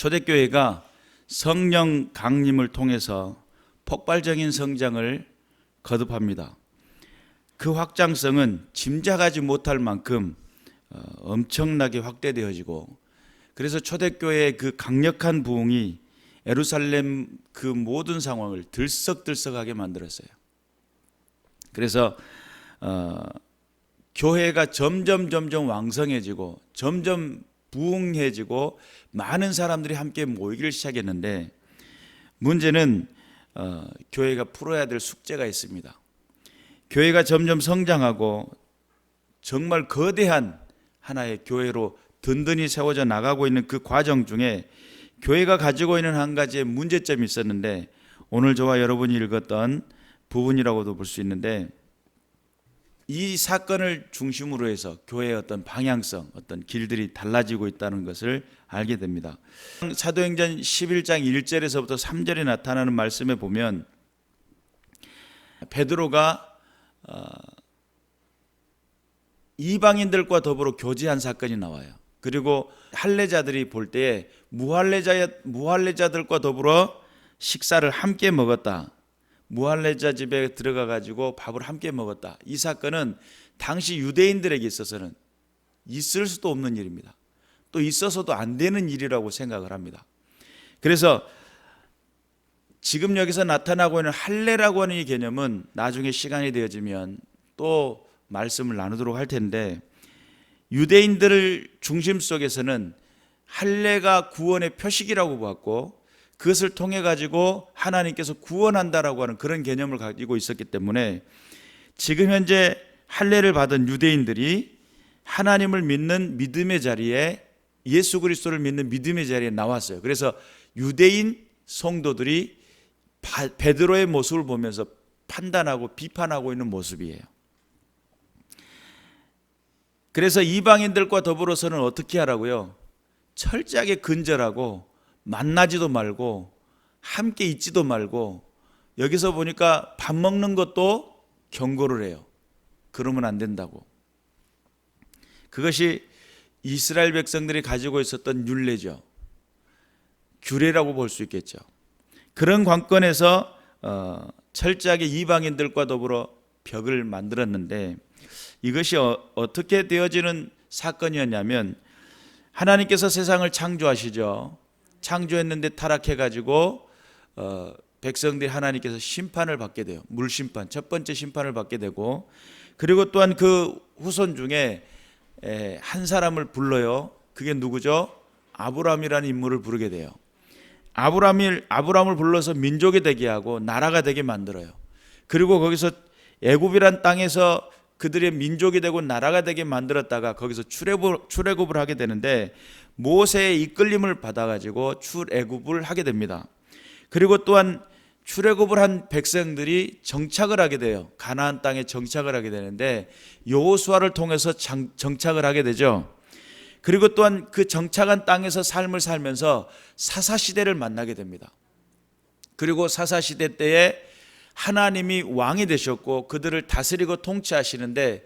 초대교회가 성령 강림을 통해서 폭발적인 성장을 거듭합니다. 그 확장성은 짐작하지 못할 만큼 엄청나게 확대되어지고, 그래서 초대교회의 그 강력한 부흥이 예루살렘 그 모든 상황을 들썩들썩하게 만들었어요. 그래서 교회가 점점 왕성해지고 점점 부흥해지고 많은 사람들이 함께 모이기를 시작했는데, 문제는 교회가 풀어야 될 숙제가 있습니다. 교회가 점점 성장하고 정말 거대한 하나의 교회로 든든히 세워져 나가고 있는 그 과정 중에 교회가 가지고 있는 한 가지의 문제점이 있었는데, 오늘 저와 여러분이 읽었던 부분이라고도 볼 수 있는데, 이 사건을 중심으로 해서 교회의 어떤 방향성, 어떤 길들이 달라지고 있다는 것을 알게 됩니다. 사도행전 11장 1절에서부터 3절에 나타나는 말씀에 보면 베드로가 이방인들과 더불어 교제한 사건이 나와요. 그리고 할례자들이 볼 때에 무할례자들과 더불어 식사를 함께 먹었다. 무할례자 집에 들어가 가지고 밥을 함께 먹었다. 이 사건은 당시 유대인들에게 있어서는 있을 수도 없는 일입니다. 또 있어서도 안 되는 일이라고 생각을 합니다. 그래서 지금 여기서 나타나고 있는 할례라고 하는 이 개념은 나중에 시간이 되어지면 또 말씀을 나누도록 할 텐데, 유대인들을 중심 속에서는 할례가 구원의 표식이라고 보았고, 그것을 통해 가지고 하나님께서 구원한다라고 하는 그런 개념을 가지고 있었기 때문에 지금 현재 할례를 받은 유대인들이 하나님을 믿는 믿음의 자리에, 예수 그리스도를 믿는 믿음의 자리에 나왔어요. 그래서 유대인 성도들이 베드로의 모습을 보면서 판단하고 비판하고 있는 모습이에요. 그래서 이방인들과 더불어서는 어떻게 하라고요? 철저하게 근절하고 만나지도 말고 함께 있지도 말고, 여기서 보니까 밥 먹는 것도 경고를 해요. 그러면 안 된다고. 그것이 이스라엘 백성들이 가지고 있었던 율례죠. 규례라고 볼 수 있겠죠. 그런 관건에서 철저하게 이방인들과 더불어 벽을 만들었는데, 이것이 어떻게 되어지는 사건이었냐면, 하나님께서 세상을 창조하시죠. 창조했는데 타락해가지고 백성들이 하나님께서 심판을 받게 돼요. 물심판, 첫 번째 심판을 받게 되고, 그리고 또한 그 후손 중에 한 사람을 불러요. 그게 누구죠? 아브라함이라는 인물을 부르게 돼요. 아브라함을 불러서 민족이 되게 하고 나라가 되게 만들어요. 그리고 거기서 애굽이란 땅에서 그들의 민족이 되고 나라가 되게 만들었다가 거기서 출애굽을 하게 되는데, 모세의 이끌림을 받아가지고 출애굽을 하게 됩니다. 그리고 또한 출애굽을 한 백성들이 정착을 하게 돼요. 가나안 땅에 정착을 하게 되는데 여호수아를 통해서 정착을 하게 되죠. 그리고 또한 그 정착한 땅에서 삶을 살면서 사사시대를 만나게 됩니다. 그리고 사사시대 때에 하나님이 왕이 되셨고 그들을 다스리고 통치하시는데,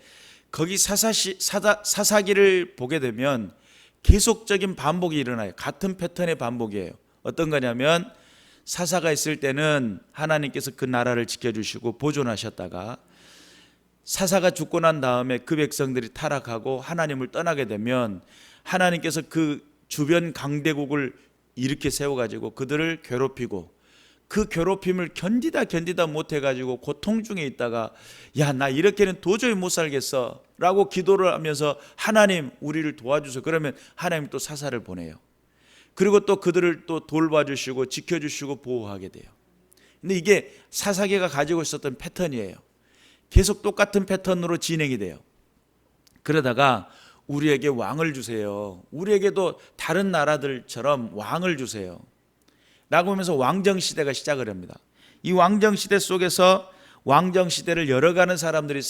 거기 사사기를 보게 되면 계속적인 반복이 일어나요. 같은 패턴의 반복이에요. 어떤 거냐면, 사사가 있을 때는 하나님께서 그 나라를 지켜주시고 보존하셨다가, 사사가 죽고 난 다음에 그 백성들이 타락하고 하나님을 떠나게 되면 하나님께서 그 주변 강대국을 일으켜 세워가지고 그들을 괴롭히고, 그 괴롭힘을 견디다 못해가지고 고통 중에 있다가, 야, 나 이렇게는 도저히 못 살겠어 라고 기도를 하면서 하나님 우리를 도와주세요. 그러면 하나님 또 사사를 보내요. 그리고 또 그들을 또 돌봐주시고 지켜주시고 보호하게 돼요. 근데 이게 사사계가 가지고 있었던 패턴이에요. 계속 똑같은 패턴으로 진행이 돼요. 그러다가 우리에게 왕을 주세요. 우리에게도 다른 나라들처럼 왕을 주세요 라고 하면서 왕정시대가 시작을 합니다. 이 왕정시대 속에서 왕정시대를 열어가는 사람들이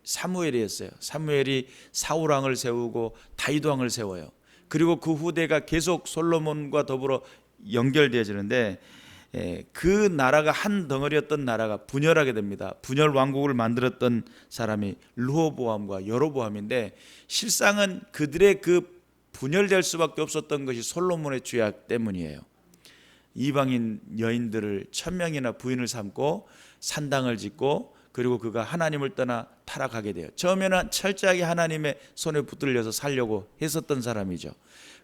사무엘이었어요. 사무엘이 사울왕을 세우고 다윗왕을 세워요. 그리고 그 후대가 계속 솔로몬과 더불어 연결되어지는데, 그 나라가 한 덩어리였던 나라가 분열하게 됩니다. 분열 왕국을 만들었던 사람이 르호보암과 여로보암인데, 실상은 그들의 그 분열될 수밖에 없었던 것이 솔로몬의 죄악 때문이에요. 이방인 여인들을 1000명이나 부인을 삼고 산당을 짓고 그리고 그가 하나님을 떠나 타락하게 돼요. 처음에는 철저하게 하나님의 손에 붙들려서 살려고 했었던 사람이죠.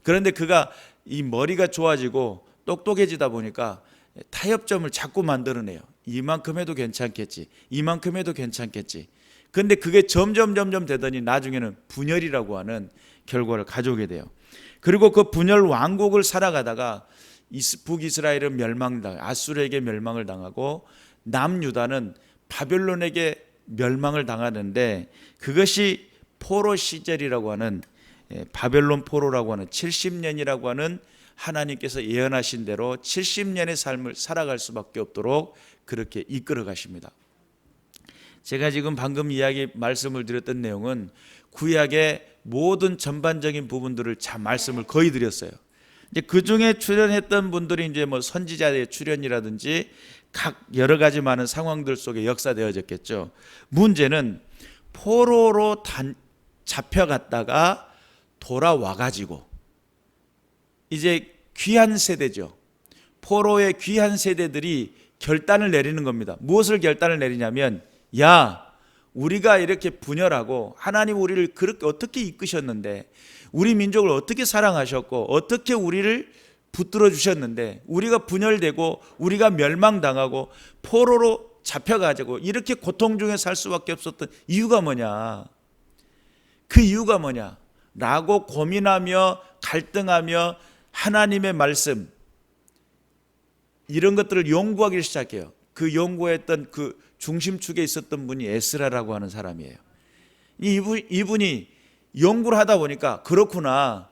그런데 그가 이 머리가 좋아지고 똑똑해지다 보니까 타협점을 자꾸 만들어내요. 이만큼 해도 괜찮겠지, 이만큼 해도 괜찮겠지. 그런데 그게 점점 되더니 나중에는 분열이라고 하는 결과를 가져오게 돼요. 그리고 그 분열 왕국을 살아가다가 북이스라엘은 멸망당하고 아수르에게 멸망을 당하고 남유다는 바벨론에게 멸망을 당하는데, 그것이 포로 시절이라고 하는, 바벨론 포로라고 하는 70년이라고 하는 하나님께서 예언하신 대로 70년의 삶을 살아갈 수밖에 없도록 그렇게 이끌어 가십니다. 제가 지금 방금 말씀을 드렸던 내용은 구약의 모든 전반적인 부분들을 말씀을 거의 드렸어요. 이제 그 중에 출연했던 분들이 이제 뭐 선지자의 출연이라든지 각 여러 가지 많은 상황들 속에 역사되어졌겠죠. 문제는 포로로 잡혀갔다가 돌아와가지고 이제 귀한 세대죠. 포로의 귀한 세대들이 결단을 내리는 겁니다. 무엇을 결단을 내리냐면, 야, 우리가 이렇게 분열하고 하나님 우리를 그렇게 어떻게 이끄셨는데, 우리 민족을 어떻게 사랑하셨고 어떻게 우리를 붙들어 주셨는데, 우리가 분열되고 우리가 멸망당하고 포로로 잡혀가지고 이렇게 고통 중에 살 수밖에 없었던 이유가 뭐냐, 그 이유가 뭐냐 라고 고민하며 갈등하며 하나님의 말씀 이런 것들을 연구하기 시작해요. 그 연구했던 그 중심축에 있었던 분이 에스라라고 하는 사람이에요. 이분이 연구를 하다 보니까 그렇구나,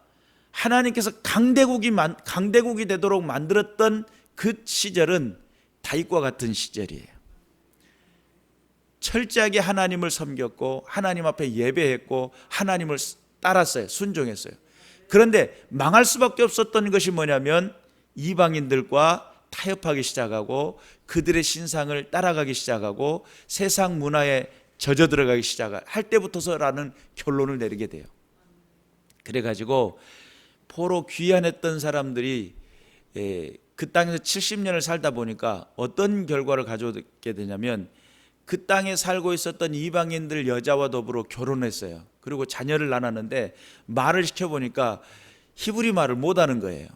하나님께서 강대국이 되도록 만들었던 그 시절은 다윗과 같은 시절이에요. 철저하게 하나님을 섬겼고 하나님 앞에 예배했고 하나님을 따랐어요. 순종했어요. 그런데 망할 수밖에 없었던 것이 뭐냐면 이방인들과 타협하기 시작하고 그들의 신상을 따라가기 시작하고 세상 문화에 젖어 들어가기 시작할 때부터서라는 결론을 내리게 돼요. 그래가지고 포로 귀환했던 사람들이 그 땅에서 70년을 살다 보니까 어떤 결과를 가져오게 되냐면, 그 땅에 살고 있었던 이방인들 여자와 더불어 결혼했어요. 그리고 자녀를 낳았는데 말을 시켜보니까 히브리 말을 못하는 거예요.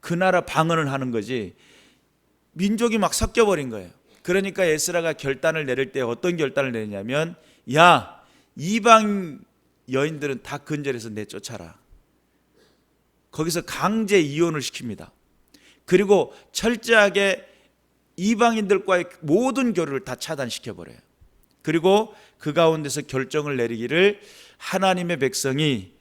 그 나라 방언을 하는 거지 민족이 막 섞여버린 거예요. 그러니까 에스라가 결단을 내릴 때 어떤 결단을 내리냐면, 야, 이방 여인들은 다 근절해서 내쫓아라. 거기서 강제 이혼을 시킵니다. 그리고 철저하게 이방인들과의 모든 교류를 다 차단시켜버려요. 그리고 그 가운데서 결정을 내리기를, 하나님의 백성이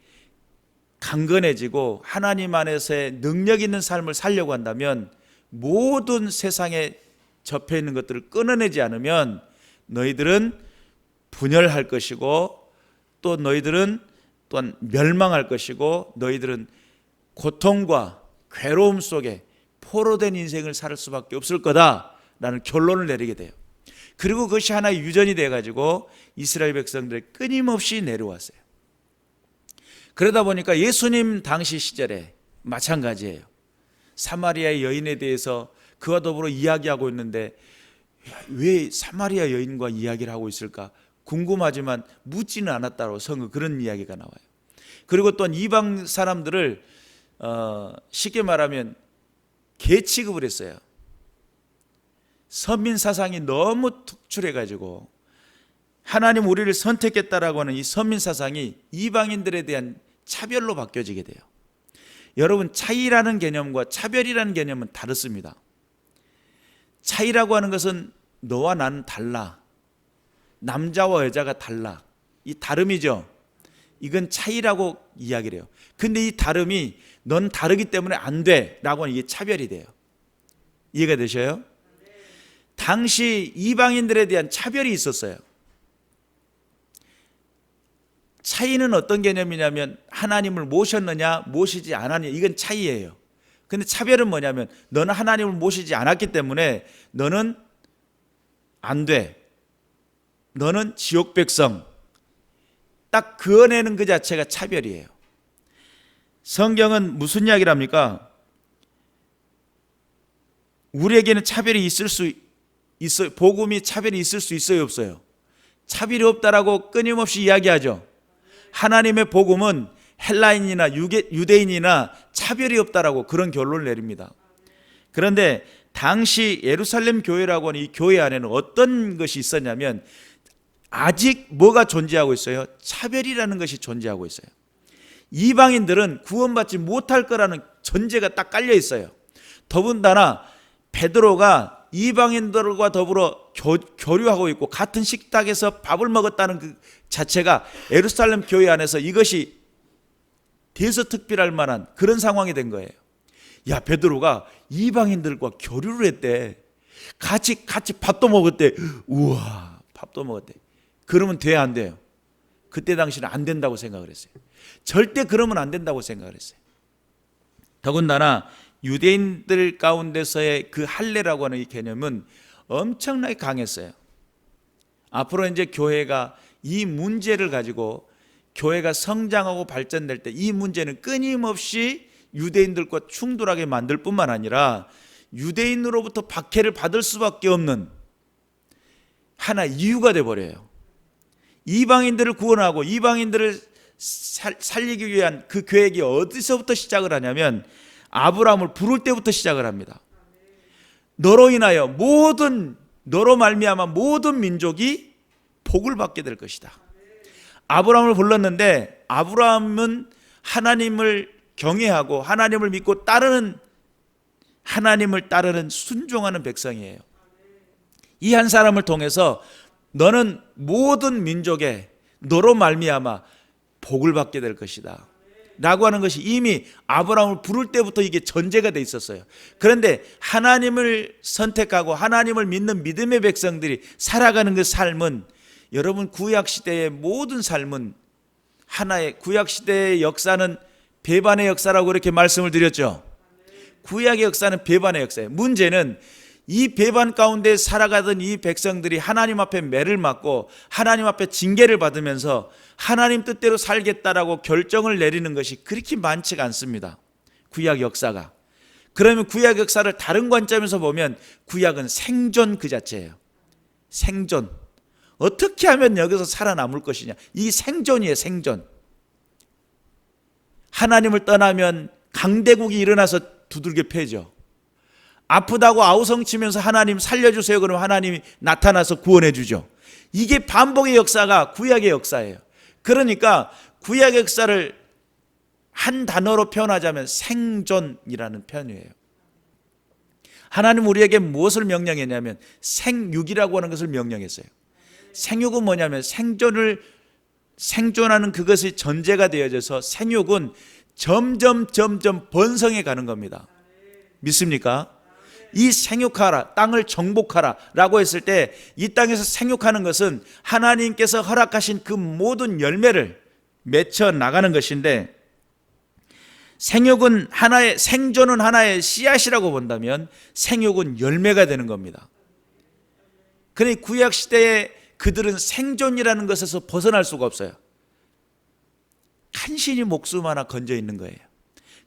강건해지고 하나님 안에서의 능력 있는 삶을 살려고 한다면 모든 세상에 접해 있는 것들을 끊어내지 않으면 너희들은 분열할 것이고 또 너희들은 또한 멸망할 것이고 너희들은 고통과 괴로움 속에 포로된 인생을 살 수밖에 없을 거다라는 결론을 내리게 돼요. 그리고 그것이 하나의 유전이 돼가지고 이스라엘 백성들이 끊임없이 내려왔어요. 그러다 보니까 예수님 당시 시절에 마찬가지예요. 사마리아의 여인에 대해서 그와 더불어 이야기하고 있는데 왜 사마리아 여인과 이야기를 하고 있을까 궁금하지만 묻지는 않았다고 성경 그런 이야기가 나와요. 그리고 또한 이방 사람들을 쉽게 말하면 개 취급을 했어요. 선민 사상이 너무 특출해가지고 하나님 우리를 선택했다라고 하는 이 선민 사상이 이방인들에 대한 차별로 바뀌어지게 돼요. 여러분, 차이라는 개념과 차별이라는 개념은 다릅니다. 차이라고 하는 것은 너와 나는 달라, 남자와 여자가 달라, 이 다름이죠. 이건 차이라고 이야기를 해요. 근데 이 다름이 넌 다르기 때문에 안 돼 라고 하는 이게 차별이 돼요. 이해가 되셔요? 당시 이방인들에 대한 차별이 있었어요. 차이는 어떤 개념이냐면 하나님을 모셨느냐 모시지 않았느냐, 이건 차이예요. 근데 차별은 뭐냐면 너는 하나님을 모시지 않았기 때문에 너는 안 돼, 너는 지옥 백성, 딱 그어내는 그 자체가 차별이에요. 성경은 무슨 이야기를 합니까? 우리에게는 차별이 있을 수 있어요. 복음이 차별이 있을 수 있어요, 없어요? 차별이 없다라고 끊임없이 이야기하죠. 하나님의 복음은 헬라인이나 유대인이나 차별이 없다라고 그런 결론을 내립니다. 그런데 당시 예루살렘 교회라고 하는 이 교회 안에는 어떤 것이 있었냐면 아직 뭐가 존재하고 있어요? 차별이라는 것이 존재하고 있어요. 이방인들은 구원받지 못할 거라는 전제가 딱 깔려 있어요. 더군다나 베드로가 이방인들과 더불어 교류하고 있고 같은 식탁에서 밥을 먹었다는 그 자체가 예루살렘 교회 안에서 이것이 대서특필할 만한 그런 상황이 된 거예요. 야, 베드로가 이방인들과 교류를 했대. 같이 밥도 먹었대. 우와, 밥도 먹었대. 그러면 돼야 안 돼요? 그때 당시는 안 된다고 생각을 했어요. 절대 그러면 안 된다고 생각을 했어요. 더군다나 유대인들 가운데서의 그 할례라고 하는 이 개념은 엄청나게 강했어요. 앞으로 이제 교회가 이 문제를 가지고 교회가 성장하고 발전될 때 이 문제는 끊임없이 유대인들과 충돌하게 만들 뿐만 아니라 유대인으로부터 박해를 받을 수밖에 없는 하나의 이유가 되어버려요. 이방인들을 구원하고 이방인들을 살리기 위한 그 계획이 어디서부터 시작을 하냐면 아브라함을 부를 때부터 시작을 합니다. 너로 인하여 너로 말미암아 모든 민족이 복을 받게 될 것이다. 아브라함을 불렀는데 아브라함은 하나님을 경외하고 하나님을 믿고 하나님을 따르는 순종하는 백성이에요. 이 한 사람을 통해서 너는 모든 민족에 너로 말미암아 복을 받게 될 것이다 라고 하는 것이 이미 아브라함을 부를 때부터 이게 전제가 돼 있었어요. 그런데 하나님을 선택하고 하나님을 믿는 믿음의 백성들이 살아가는 그 삶은, 여러분, 구약시대의 모든 삶은 하나의, 구약시대의 역사는 배반의 역사라고 이렇게 말씀을 드렸죠. 구약의 역사는 배반의 역사예요. 문제는 이 배반 가운데 살아가던 이 백성들이 하나님 앞에 매를 맞고 하나님 앞에 징계를 받으면서 하나님 뜻대로 살겠다라고 결정을 내리는 것이 그렇게 많지가 않습니다. 구약 역사가. 그러면 구약 역사를 다른 관점에서 보면 구약은 생존 그 자체예요. 생존. 어떻게 하면 여기서 살아남을 것이냐. 이 생존이에요, 생존. 하나님을 떠나면 강대국이 일어나서 두들겨 패죠. 아프다고 아우성치면서 하나님 살려주세요 그러면 하나님이 나타나서 구원해 주죠. 이게 반복의 역사가 구약의 역사예요. 그러니까 구약의 역사를 한 단어로 표현하자면 생존이라는 표현이에요. 하나님 우리에게 무엇을 명령했냐면 생육이라고 하는 것을 명령했어요. 생육은 뭐냐면 생존하는 그것이 전제가 되어져서 생육은 점점 번성해 가는 겁니다. 믿습니까? 이 생육하라, 땅을 정복하라 라고 했을 때 이 땅에서 생육하는 것은 하나님께서 허락하신 그 모든 열매를 맺혀 나가는 것인데, 생육은 생존은 하나의 씨앗이라고 본다면 생육은 열매가 되는 겁니다. 그러니 구약시대에 그들은 생존이라는 것에서 벗어날 수가 없어요. 간신히 목숨 하나 건져 있는 거예요.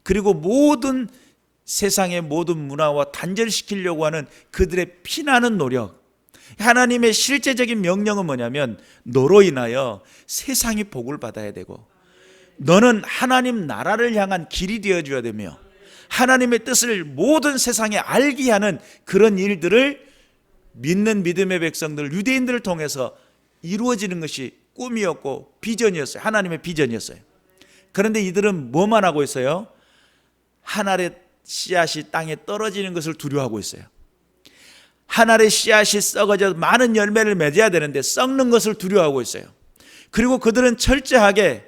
그리고 모든 세상의 모든 문화와 단절시키려고 하는 그들의 피나는 노력, 하나님의 실제적인 명령은 뭐냐면 너로 인하여 세상이 복을 받아야 되고 너는 하나님 나라를 향한 길이 되어줘야 되며 하나님의 뜻을 모든 세상에 알게 하는 그런 일들을 믿는 믿음의 백성들, 유대인들을 통해서 이루어지는 것이 꿈이었고 비전이었어요. 하나님의 비전이었어요. 그런데 이들은 뭐만 하고 있어요? 하나의 씨앗이 땅에 떨어지는 것을 두려워하고 있어요. 하나의 씨앗이 썩어져 많은 열매를 맺어야 되는데 썩는 것을 두려워하고 있어요. 그리고 그들은 철저하게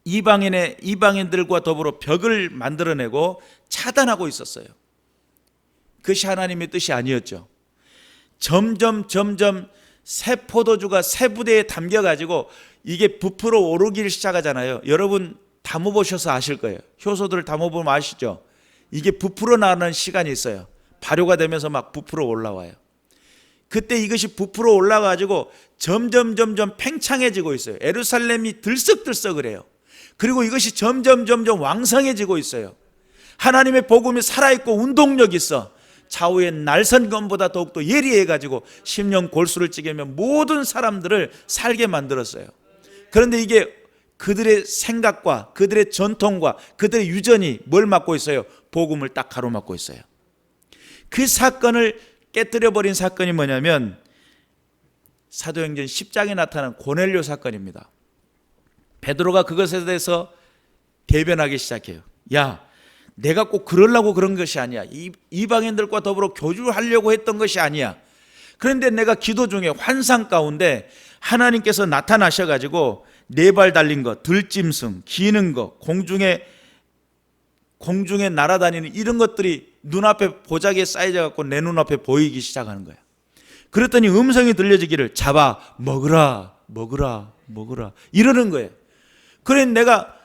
이방인들과 더불어 벽을 만들어내고 차단하고 있었어요. 그것이 하나님의 뜻이 아니었죠. 점점 새 포도주가 새 부대에 담겨가지고 이게 부풀어 오르기를 시작하잖아요. 여러분 담아보셔서 아실 거예요. 효소들을 담아보면 아시죠? 이게 부풀어 나가는 시간이 있어요. 발효가 되면서 막 부풀어 올라와요. 그때 이것이 부풀어 올라가지고 점점 팽창해지고 있어요. 예루살렘이 들썩들썩을 해요. 그리고 이것이 점점 왕성해지고 있어요. 하나님의 복음이 살아있고 운동력이 있어. 좌우의 날선검보다 더욱더 예리해가지고 심령 골수를 찌개면 모든 사람들을 살게 만들었어요. 그런데 이게 그들의 생각과 그들의 전통과 그들의 유전이 뭘 맡고 있어요? 복음을 딱 가로막고 있어요. 그 사건을 깨뜨려버린 사건이 뭐냐면 사도행전 10장에 나타난 고넬료 사건입니다. 베드로가 그것에 대해서 대변하기 시작해요. 야, 내가 꼭 그러려고 그런 것이 아니야. 이방인들과 더불어 교주하려고 했던 것이 아니야. 그런데 내가 기도 중에 환상 가운데 하나님께서 나타나셔가지고 네 발 달린 거, 들짐승, 기는 거, 공중에 날아다니는 이런 것들이 눈앞에 보자기에 쌓여져갖고 내 눈앞에 보이기 시작하는 거야. 그랬더니 음성이 들려지기를 잡아 먹으라 이러는 거예요. 그래 내가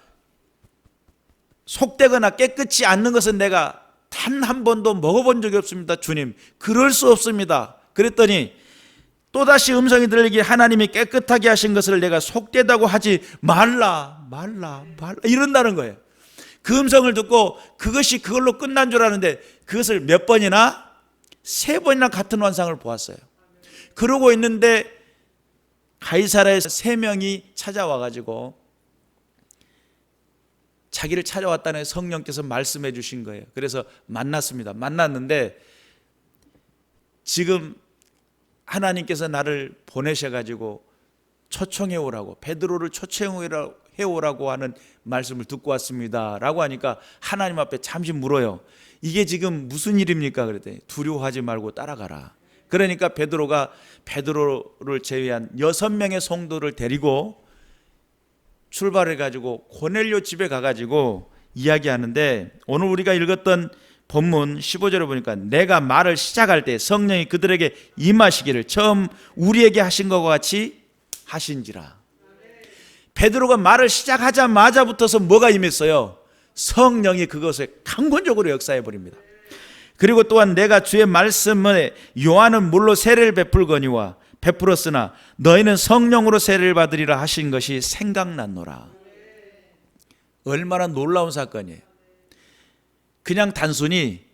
속되거나 깨끗이 않는 것은 내가 단 한 번도 먹어본 적이 없습니다. 주님, 그럴 수 없습니다. 그랬더니 또다시 음성이 들리기에 하나님이 깨끗하게 하신 것을 내가 속되다고 하지 말라 이런다는 거예요. 그 음성을 듣고 그것이 그걸로 끝난 줄 아는데 그것을 몇 번이나? 3번이나 같은 환상을 보았어요. 그러고 있는데 가이사라에서 3명이 찾아와가지고 자기를 찾아왔다는 성령께서 말씀해 주신 거예요. 그래서 만났는데 지금 하나님께서 나를 보내셔가지고 초청해 오라고, 베드로를 초청해 오라고 하는 말씀을 듣고 왔습니다 라고 하니까 하나님 앞에 잠시 물어요. 이게 지금 무슨 일입니까? 그랬더니 두려워하지 말고 따라가라. 그러니까 베드로를 제외한 6명의 성도를 데리고 출발해가지고 고넬료 집에 가가지고 이야기하는데, 오늘 우리가 읽었던 본문 15절에 보니까 내가 말을 시작할 때 성령이 그들에게 임하시기를 처음 우리에게 하신 것과 같이 하신지라. 베드로가 말을 시작하자마자부터서 뭐가 임했어요? 성령이 그것을 강권적으로 역사해 버립니다. 그리고 또한 내가 주의 말씀에 요한은 물로 세례를 베풀었으나 너희는 성령으로 세례를 받으리라 하신 것이 생각났노라. 얼마나 놀라운 사건이에요. 그냥 단순히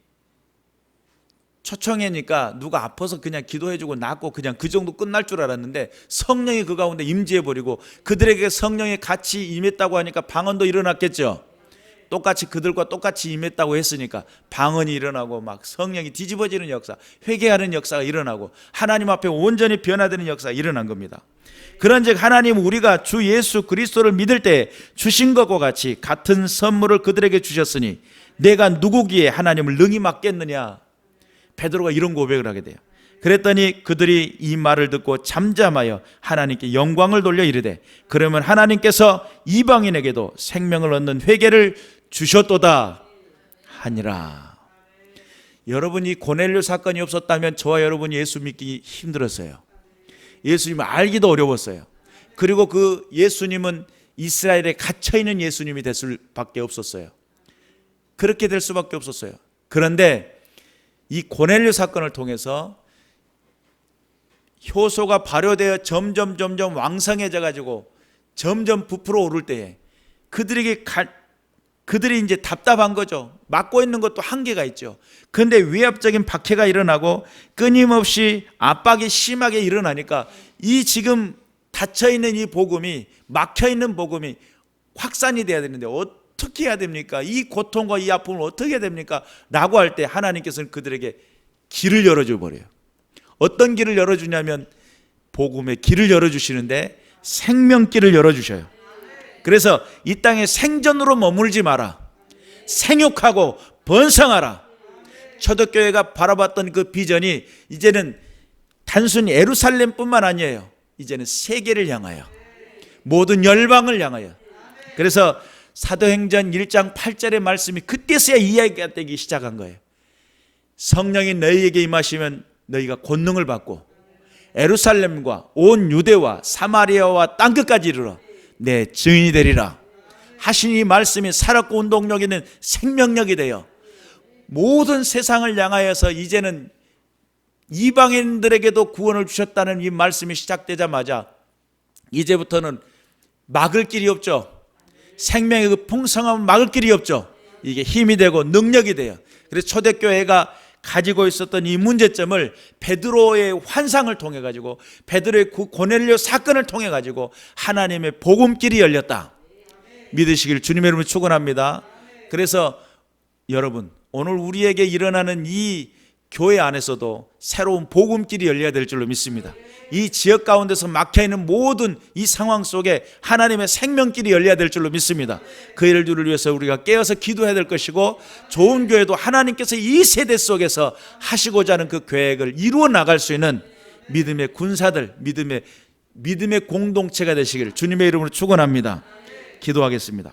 초청회니까 누가 아파서 그냥 기도해주고 낫고 그냥 그 정도 끝날 줄 알았는데 성령이 그 가운데 임재해버리고 그들에게 성령이 같이 임했다고 하니까 방언도 일어났겠죠. 똑같이 그들과 똑같이 임했다고 했으니까 방언이 일어나고 막 성령이 뒤집어지는 역사, 회개하는 역사가 일어나고 하나님 앞에 온전히 변화되는 역사가 일어난 겁니다. 그런즉 하나님 우리가 주 예수 그리스도를 믿을 때 주신 것과 같이 같은 선물을 그들에게 주셨으니 내가 누구기에 하나님을 능히 맡겠느냐. 베드로가 이런 고백을 하게 돼요. 그랬더니 그들이 이 말을 듣고 잠잠하여 하나님께 영광을 돌려 이르되 그러면 하나님께서 이방인에게도 생명을 얻는 회개를 주셨도다 하니라. 여러분, 이 고넬료 사건이 없었다면 저와 여러분이 예수 믿기 힘들었어요. 예수님을 알기도 어려웠어요. 그리고 그 예수님은 이스라엘에 갇혀있는 예수님이 될 수밖에 없었어요. 그렇게 될 수밖에 없었어요. 그런데 이 고넬료 사건을 통해서 효소가 발효되어 점점 왕성해져 가지고 점점 부풀어 오를 때에 그들이 이제 답답한 거죠. 막고 있는 것도 한계가 있죠. 그런데 위압적인 박해가 일어나고 끊임없이 압박이 심하게 일어나니까 이 지금 닫혀있는 이 복음이, 막혀있는 복음이 확산이 돼야 되는데 어떻게 해야 됩니까? 이 고통과 이 아픔을 어떻게 해야 됩니까? 라고 할 때 하나님께서는 그들에게 길을 열어줘 버려요. 어떤 길을 열어주냐면 복음의 길을 열어주시는데 생명길을 열어주셔요. 그래서 이 땅에 생전으로 머물지 마라. 생육하고 번성하라. 초대교회가 바라봤던 그 비전이 이제는 단순히 예루살렘뿐만 아니에요. 이제는 세계를 향하여, 모든 열방을 향하여. 그래서 사도행전 1장 8절의 말씀이 그때서야 이야기가 되기 시작한 거예요. 성령이 너희에게 임하시면 너희가 권능을 받고 예루살렘과 온 유대와 사마리아와 땅끝까지 이르러 내 증인이 되리라 하신 이 말씀이 살았고 운동력 있는 생명력이 되어 모든 세상을 향하여서 이제는 이방인들에게도 구원을 주셨다는 이 말씀이 시작되자마자 이제부터는 막을 길이 없죠. 생명의 그 풍성함을 막을 길이 없죠. 이게 힘이 되고 능력이 돼요. 그래서 초대교회가 가지고 있었던 이 문제점을 베드로의 환상을 통해 가지고, 베드로의 고넬료 사건을 통해 가지고 하나님의 복음길이 열렸다 믿으시길 주님의 이름으로 축원합니다. 그래서 여러분, 오늘 우리에게 일어나는 이 교회 안에서도 새로운 복음길이 열려야 될 줄로 믿습니다. 이 지역 가운데서 막혀있는 모든 이 상황 속에 하나님의 생명길이 열려야 될 줄로 믿습니다. 그 일들을 위해서 우리가 깨어서 기도해야 될 것이고, 좋은 교회도 하나님께서 이 세대 속에서 하시고자 하는 그 계획을 이루어 나갈 수 있는 믿음의 군사들, 믿음의 공동체가 되시길 주님의 이름으로 축원합니다. 기도하겠습니다.